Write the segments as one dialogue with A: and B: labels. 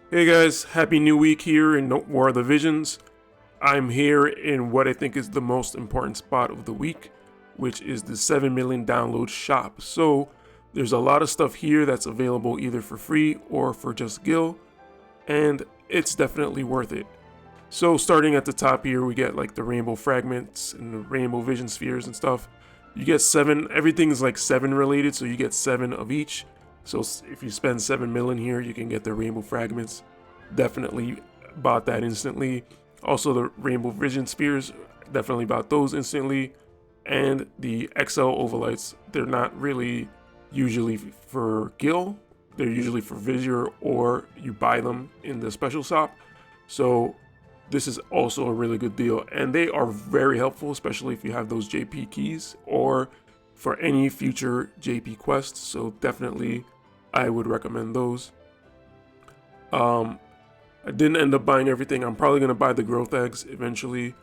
A: Hey guys, happy new week here in War of the Visions. I'm here in what I think is the most important spot of the week, which is the 7 million download shop. So there's a lot of stuff here that's available either for free or for just Gil, and it's definitely worth it. So starting at the top here, we get like the rainbow fragments and the rainbow vision spheres and stuff. You get 7, everything is like 7 related, so you get 7 of each. So if you spend 7 million here, you can get the rainbow fragments. Definitely bought that instantly. Also the rainbow vision spheres, definitely bought those instantly. And the XL overlights, they're not really usually for Gil. They're usually for Vizier, or you buy them in the special shop. So this is also a really good deal, and they are very helpful, especially if you have those JP keys or for any future JP quests. So definitely I would recommend those. I didn't end up buying everything. I'm probably going to buy the growth eggs eventually.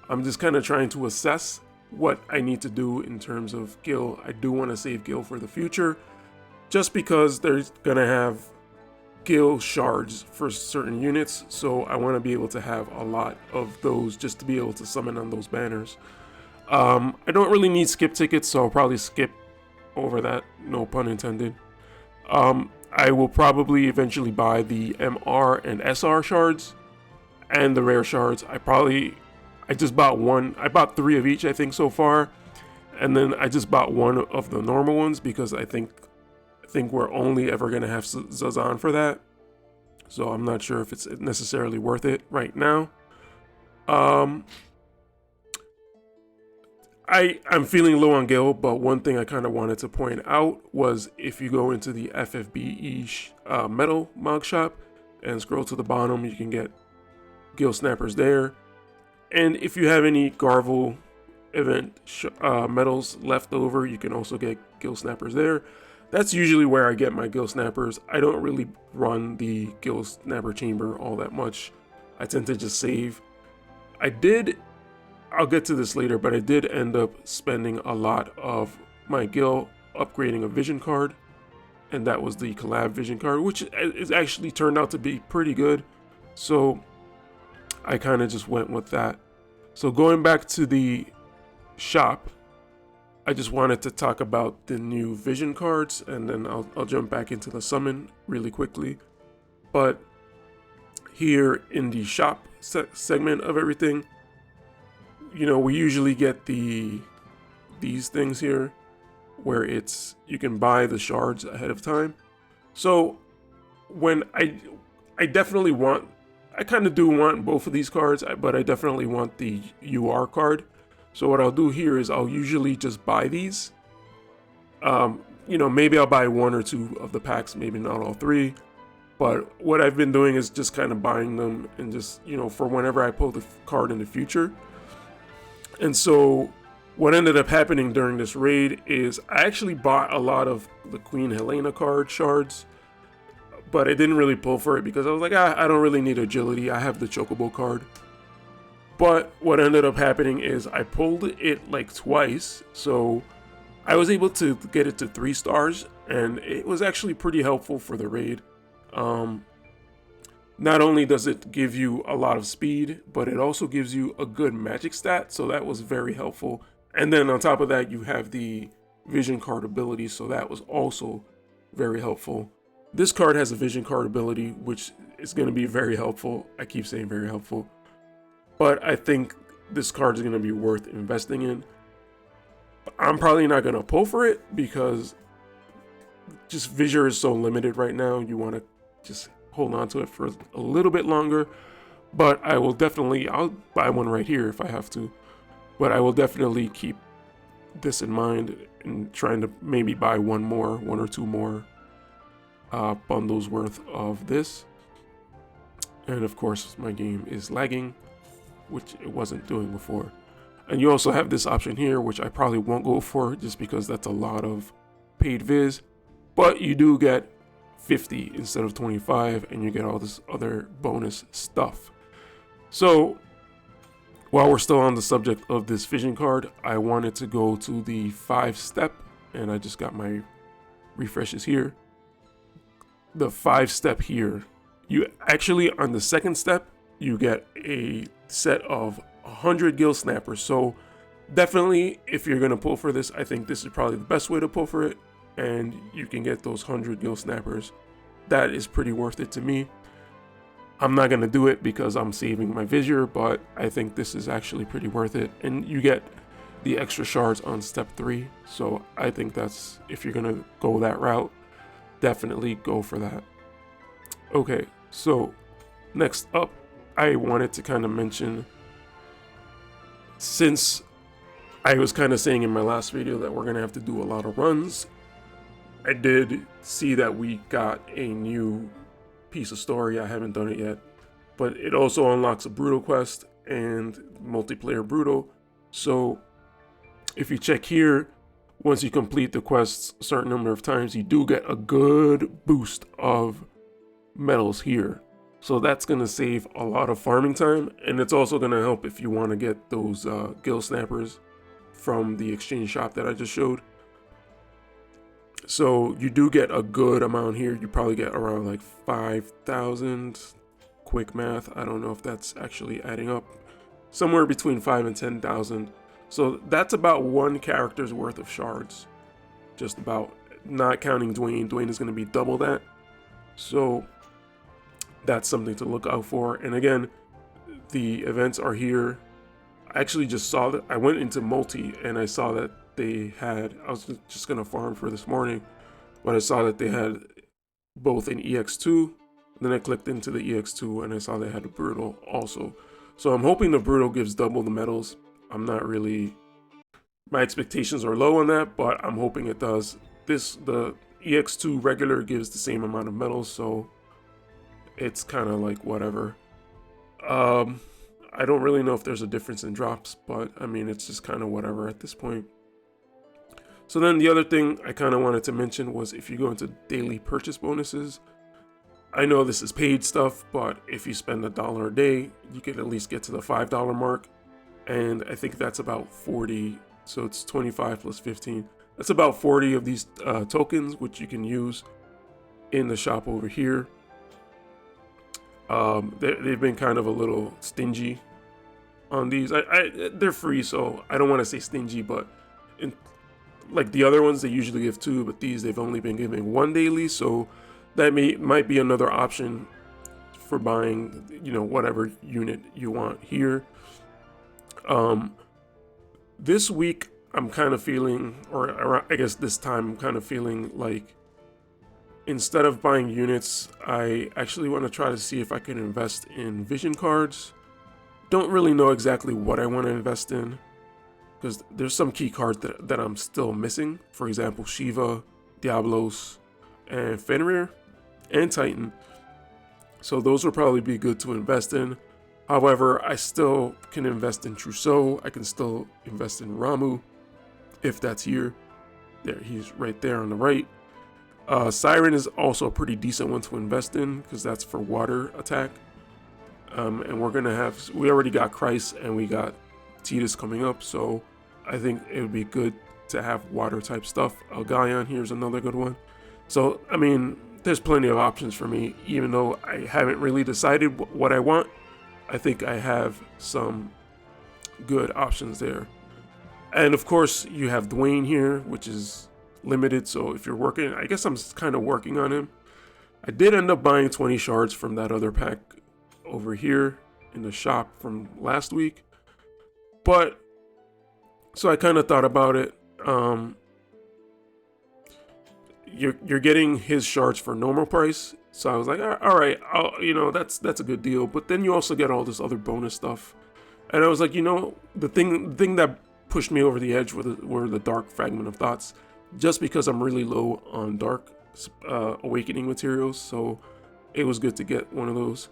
A: I'm just kind of trying to assess what I need to do in terms of Gil. I do want to save Gil for the future, just because they're going to have Gil shards for certain units. So I want to be able to have a lot of those just to be able to summon on those banners. I don't really need skip tickets, so I'll probably skip over that, no pun intended. I will probably eventually buy the MR and SR shards and the rare shards. I just bought one. I bought 3 of each, I think, so far. And then I just bought one of the normal ones because I think we're only ever going to have Zazan for that. So I'm not sure if it's necessarily worth it right now. I'm feeling low on Gil, but one thing I kind of wanted to point out was if you go into the FFBE metal mug shop and scroll to the bottom, you can get Gil Snappers there. And if you have any Garvel event medals left over, you can also get Gil Snappers there. That's usually where I get my Gil Snappers. I don't really run the Gil Snapper chamber all that much. I tend to just save. I'll get to this later, but I did end up spending a lot of my Gil upgrading a vision card, and that was the collab vision card, which is actually turned out to be pretty good. So I kind of just went with that. So going back to the shop, I just wanted to talk about the new vision cards, and then I'll jump back into the summon really quickly. But here in the shop segment of everything, you know, we usually get these things here where you can buy the shards ahead of time. So when I definitely want, I kind of do want both of these cards, but I definitely want the UR card. So what I'll do here is I'll usually just buy these. You know, maybe I'll buy 1 or 2 of the packs, maybe not all 3. But what I've been doing is just kind of buying them and just, you know, for whenever I pull the card in the future. And so what ended up happening during this raid is I actually bought a lot of the Queen Helena card shards, but I didn't really pull for it because I was like, I don't really need agility. I have the Chocobo card. But what ended up happening is I pulled it like twice. So I was able to get it to 3 stars, and it was actually pretty helpful for the raid. Not only does it give you a lot of speed, but it also gives you a good magic stat, so that was very helpful. And then on top of that, you have the vision card ability, so that was also very helpful. This card has a vision card ability, which is going to be very helpful. I keep saying very helpful. But I think this card is going to be worth investing in. I'm probably not going to pull for it because just Vizier is so limited right now. You want to just hold on to it for a little bit longer, but I'll buy one right here if I have to, but I will definitely keep this in mind and trying to maybe buy 1 or 2 more bundles worth of this. And of course my game is lagging, which it wasn't doing before. And you also have this option here, which I probably won't go for just because that's a lot of paid viz, but you do get 50 instead of 25, and you get all this other bonus stuff. So while we're still on the subject of this vision card, I wanted to go to the 5-step, and I just got my refreshes here. The 5-step here You actually, on the second step, you get a set of 100 Gil Snappers. So definitely, if you're gonna pull for this, I think this is probably the best way to pull for it, and you can get those 100 Gil Snappers. That is pretty worth it to me. I'm not gonna do it because I'm saving my Vizier, but I think this is actually pretty worth it, and you get the extra shards on step 3. So I think that's, if you're gonna go that route, definitely go for that. Okay, so next up, I wanted to kind of mention, since I was kind of saying in my last video that we're gonna have to do a lot of runs, I did see that we got a new piece of story. I haven't done it yet, but it also unlocks a Brutal quest and multiplayer Brutal. So if you check here, once you complete the quests a certain number of times, you do get a good boost of medals here. So that's going to save a lot of farming time, and it's also going to help if you want to get those Gil Snappers from the exchange shop that I just showed. So you do get a good amount here. You probably get around like 5,000. Quick math, I don't know if that's actually adding up. Somewhere between 5 and 10,000. So that's about one character's worth of shards. Just about, not counting Dwayne. Dwayne is going to be double that. So that's something to look out for. And again, the events are here. I actually just saw that. I went into multi and I saw that they had, I was just going to farm for this morning, but I saw that they had both an EX2. Then I clicked into the EX2 and I saw they had a Brutal also. So I'm hoping the Brutal gives double the medals. I'm not really, my expectations are low on that, but I'm hoping it does. The EX2 regular gives the same amount of medals, so it's kind of like whatever. I don't really know if there's a difference in drops, but I mean, it's just kind of whatever at this point. So then the other thing I kind of wanted to mention was if you go into daily purchase bonuses, I know this is paid stuff, but if you spend $1 a day, you can at least get to the $5 mark. And I think that's about 40. So it's 25 plus 15. That's about 40 of these tokens, which you can use in the shop over here. They've been kind of a little stingy on these. They're free, so I don't want to say stingy, but like the other ones, they usually give 2, but these, they've only been giving 1 daily. So that might be another option for buying, you know, whatever unit you want here. This week I'm kind of feeling, or I guess this time I'm kind of feeling like instead of buying units, I actually want to try to see if I can invest in vision cards. Don't really know exactly what I want to invest in, because there's some key cards that I'm still missing. For example, Shiva, Diablos, and Fenrir, and Titan. So those will probably be good to invest in. However, I still can invest in Trousseau. I can still invest in Ramu, if that's here. There, he's right there on the right. Siren is also a pretty decent one to invest in, because that's for water attack. And we're gonna have, we already got Christ and we got Titus coming up, so I think it would be good to have water type stuff. Algaion here is another good one. So, I mean, there's plenty of options for me, even though I haven't really decided what I want. I think I have some good options there. And of course, you have Dwayne here, which is limited. So if you're working, I guess I'm kind of working on him. I did end up buying 20 shards from that other pack over here in the shop from last week. But, so I kind of thought about it. You're getting his shards for normal price. So I was like, all right, you know, that's a good deal. But then you also get all this other bonus stuff. And I was like, you know, the thing that pushed me over the edge were the Dark Fragment of Thoughts. Just because I'm really low on Dark Awakening materials. So it was good to get one of those.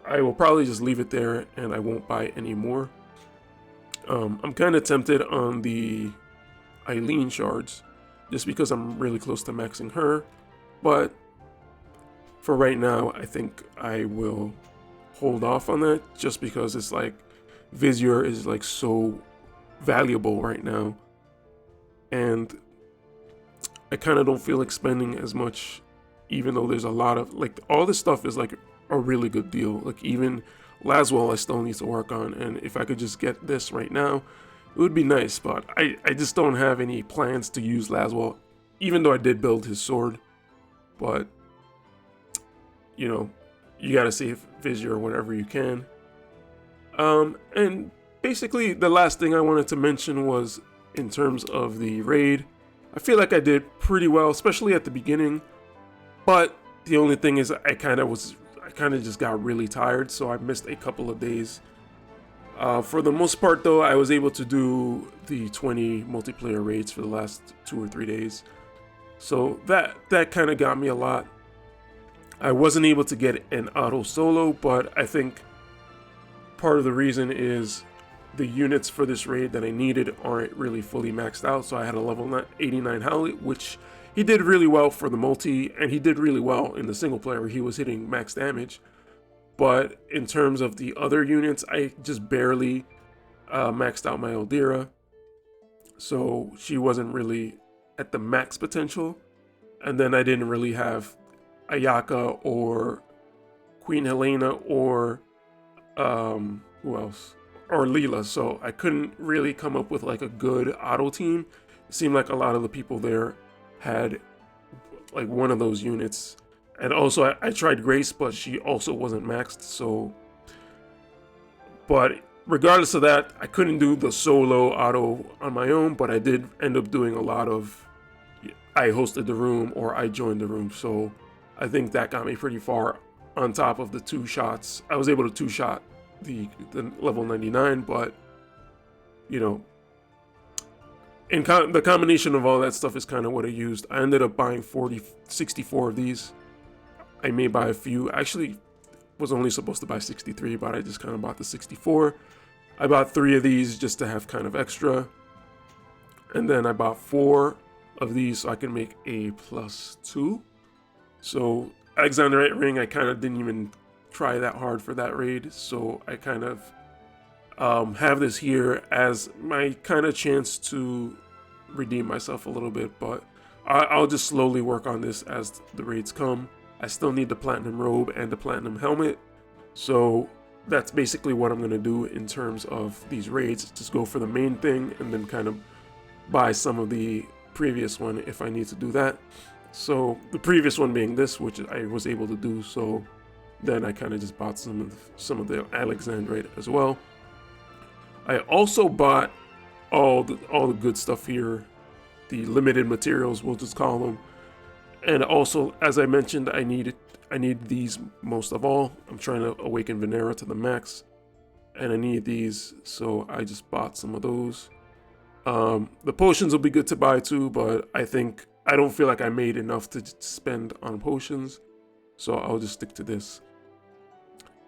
A: I will probably just leave it there and I won't buy any more. I'm kind of tempted on the Eileen shards. Just because I'm really close to maxing her. But for right now, I think I will hold off on that, just because it's like Vizier is like so valuable right now, and I kind of don't feel like spending as much, even though there's a lot of, like, all this stuff is like a really good deal. Like even Laswell I still need to work on, and if I could just get this right now, it would be nice, but I just don't have any plans to use Laswell, even though I did build his sword. But, you know, you gotta save Vizier whenever you can. And basically the last thing I wanted to mention was in terms of the raid. I feel like I did pretty well, especially at the beginning, but the only thing is I kind of just got really tired, so I missed a couple of days. For the most part though, I was able to do the 20 multiplayer raids for the last 2 or 3 days. So that kind of got me a lot. I wasn't able to get an auto solo, but I think part of the reason is the units for this raid that I needed aren't really fully maxed out. So I had a level 89 Howlet, which he did really well for the multi, and he did really well in the single player where he was hitting max damage. But in terms of the other units, I just barely maxed out my Eldira. So she wasn't really at the max potential. And then I didn't really have Ayaka or Queen Helena or who else? Or Leela. So I couldn't really come up with like a good auto team. It seemed like a lot of the people there had like one of those units. And also I tried Grace, but she also wasn't maxed. So, but regardless of that, I couldn't do the solo auto on my own, but I did end up doing a lot of, I hosted the room or I joined the room. So I think that got me pretty far. On top of the 2 shots, I was able to 2-shot the level 99, but you know, the combination of all that stuff is kind of what I used. I ended up buying 64 of these. I may buy a few. I actually was only supposed to buy 63, but I just kind of bought the 64. I bought 3 of these just to have kind of extra, and then I bought 4 of these so I can make a +2. So Alexandrite ring, I kind of didn't even try that hard for that raid, so I kind of have this here as my kind of chance to redeem myself a little bit, but I'll just slowly work on this as the raids come. I still need the platinum robe and the platinum helmet, so that's basically what I'm going to do in terms of these raids. Just go for the main thing and then kind of buy some of the previous one if I need to do that. So the previous one being this, which I was able to do, so then I kind of just bought some of the Alexandrite as well. I also bought all the good stuff here, the limited materials, we'll just call them. And also, as I mentioned, I need these most of all. I'm trying to awaken Venera to the max, and I need these, so I just bought some of those. The potions will be good to buy too, but I don't feel like I made enough to spend on potions, so I'll just stick to this.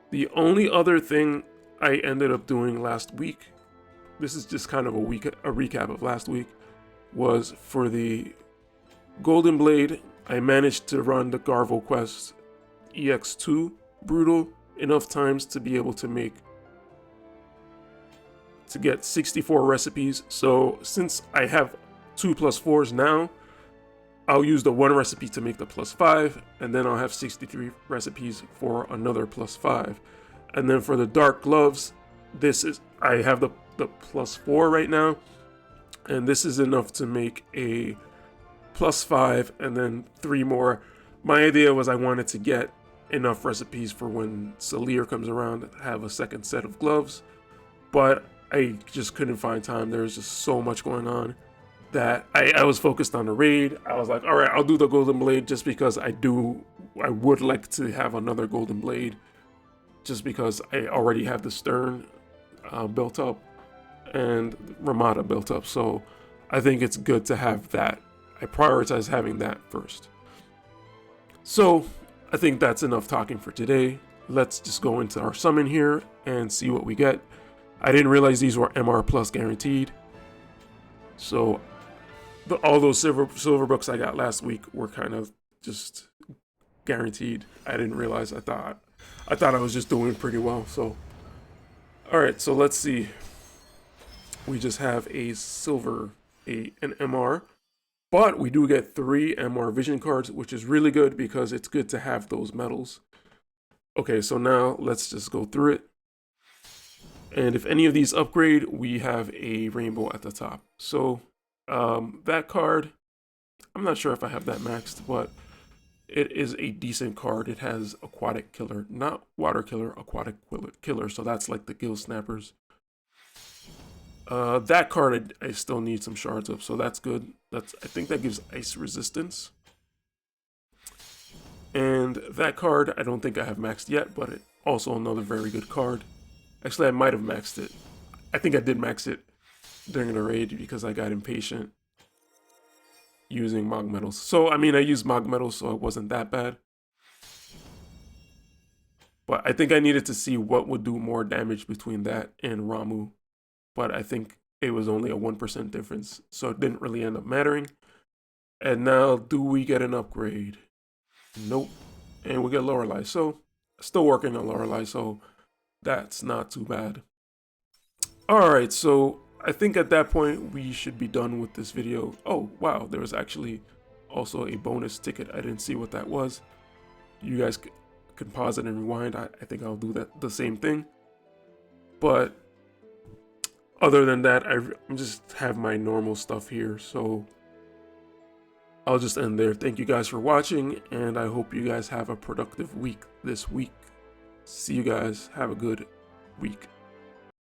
A: The only other thing I ended up doing last week, this is just kind of a recap of last week, was for the Golden Blade, I managed to run the Garvo quest EX2 brutal enough times to be able to get 64 recipes. So since I have 2 +4s now, I'll use the 1 recipe to make the +5, and then I'll have 63 recipes for another +5. And then for the dark gloves, I have the +4 right now, and this is enough to make a +5 and then 3 more. My idea was I wanted to get enough recipes for when Salir comes around to have a second set of gloves, but I just couldn't find time. There was just so much going on that I was focused on the raid. I was like, all right, I'll do the Golden Blade just because I would like to have another Golden Blade, just because I already have the Stern built up and Ramada built up. So I think it's good to have that. I prioritize having that first. So I think that's enough talking for today. Let's just go into our summon here and see what we get. I didn't realize these were MR plus guaranteed. So all those silver books I got last week were kind of just guaranteed. I didn't realize. I thought I was just doing pretty well. So all right, so let's see. We just have a silver, an MR, but we do get 3 MR vision cards, which is really good because it's good to have those medals. Okay, so now let's just go through it. And if any of these upgrade, we have a rainbow at the top. So that card, I'm not sure if I have that maxed, but it is a decent card. It has aquatic killer, not water killer, aquatic killer. So that's like the Gil Snappers. That card, I still need some shards of, so that's good. I think that gives ice resistance. And that card, I don't think I have maxed yet, but it also another very good card. Actually, I might have maxed it. I think I did max it during the raid because I got impatient using Mog Metals. So, I mean, I used Mog Metals, so it wasn't that bad. But I think I needed to see what would do more damage between that and Ramu. But I think it was only a 1% difference, so it didn't really end up mattering. And now, do we get an upgrade? Nope. And we get Lorelei. So, still working on Lorelei, so that's not too bad. Alright, so I think at that point we should be done with this video. Oh, wow, there was actually also a bonus ticket. I didn't see what that was. You guys can pause it and rewind. I think I'll do the same thing. But other than that, I just have my normal stuff here, so I'll just end there. Thank you guys for watching, and I hope you guys have a productive week this week. See you guys. Have a good week.